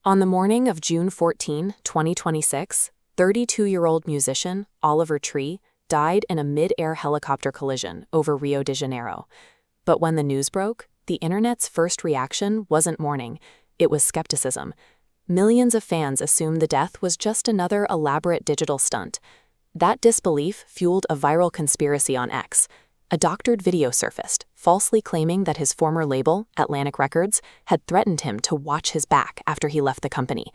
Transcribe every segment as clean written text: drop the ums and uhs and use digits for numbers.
On the morning of June 14, 2026, 32-year-old musician Oliver Tree died in a mid-air helicopter collision over Rio de Janeiro. But when the news broke, the internet's first reaction wasn't mourning, it was skepticism. Millions of fans assumed the death was just another elaborate digital stunt. That disbelief fueled a viral conspiracy on X. A doctored video surfaced, falsely claiming that his former label, Atlantic Records, had threatened him to watch his back after he left the company.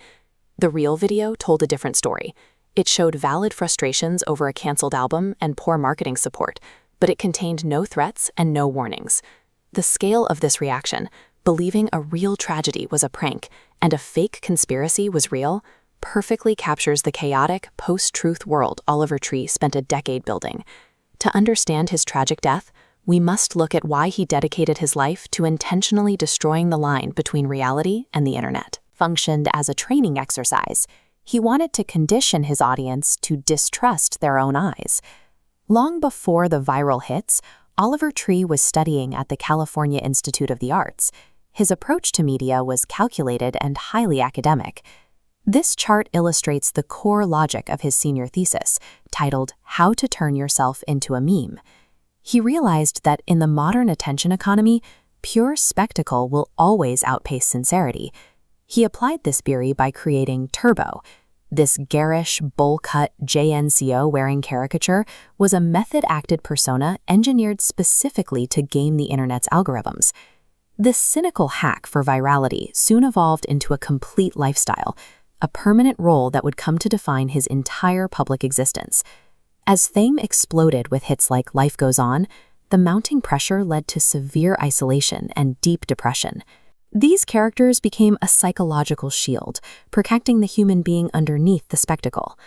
The real video told a different story. It showed valid frustrations over a canceled album and poor marketing support, but it contained no threats and no warnings. The scale of this reaction, believing a real tragedy was a prank and a fake conspiracy was real, perfectly captures the chaotic, post-truth world Oliver Tree spent a decade building. To understand his tragic death, we must look at why he dedicated his life to intentionally destroying the line between reality and the internet. Functioned as a training exercise. He wanted to condition his audience to distrust their own eyes. Long before the viral hits, Oliver Tree was studying at the California Institute of the Arts. His approach to media was calculated and highly academic. This chart illustrates the core logic of his senior thesis, titled How to Turn Yourself into a Meme. He realized that in the modern attention economy, pure spectacle will always outpace sincerity. He applied this theory by creating Turbo. This garish, bowl-cut JNCO-wearing caricature was a method-acted persona engineered specifically to game the internet's algorithms. This cynical hack for virality soon evolved into a complete lifestyle, a permanent role that would come to define his entire public existence. As fame exploded with hits like Life Goes On, the mounting pressure led to severe isolation and deep depression. These characters became a psychological shield, protecting the human being underneath the spectacle.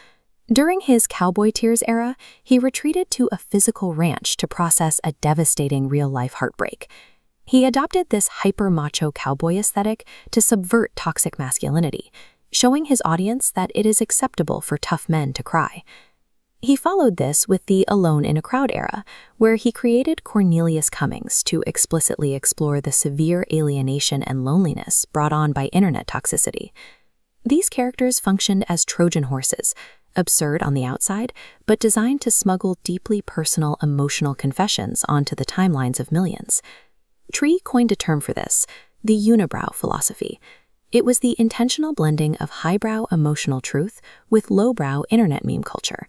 During his Cowboy Tears era, he retreated to a physical ranch to process a devastating real-life heartbreak. He adopted this hyper-macho cowboy aesthetic to subvert toxic masculinity, showing his audience that it is acceptable for tough men to cry. He followed this with the Alone in a Crowd era, where he created Cornelius Cummings to explicitly explore the severe alienation and loneliness brought on by internet toxicity. These characters functioned as Trojan horses, absurd on the outside, but designed to smuggle deeply personal emotional confessions onto the timelines of millions. Tree coined a term for this, the Unibrow Philosophy. It was the intentional blending of highbrow emotional truth with lowbrow internet meme culture.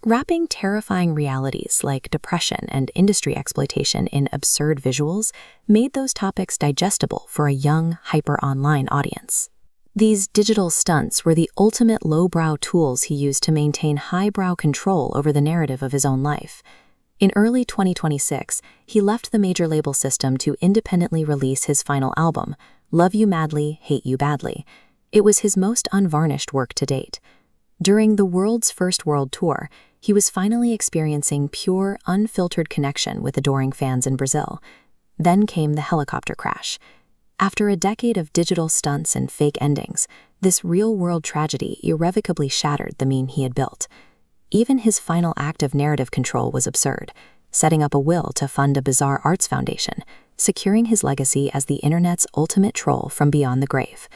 Wrapping terrifying realities like depression and industry exploitation in absurd visuals made those topics digestible for a young, hyper-online audience. These digital stunts were the ultimate lowbrow tools he used to maintain highbrow control over the narrative of his own life. In early 2026, he left the major label system to independently release his final album, Love You Madly, Hate You Badly. It was his most unvarnished work to date. During the world's first world tour, he was finally experiencing pure, unfiltered connection with adoring fans in Brazil. Then came the helicopter crash. After a decade of digital stunts and fake endings, this real-world tragedy irrevocably shattered the meme he had built. Even his final act of narrative control was absurd, setting up a will to fund a bizarre arts foundation, securing his legacy as the internet's ultimate troll from beyond the grave.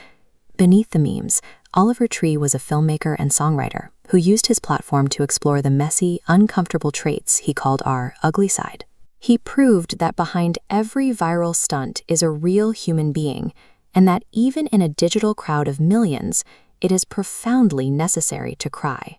Beneath the memes, Oliver Tree was a filmmaker and songwriter who used his platform to explore the messy, uncomfortable traits he called our ugly side. He proved that behind every viral stunt is a real human being, and that even in a digital crowd of millions, it is profoundly necessary to cry.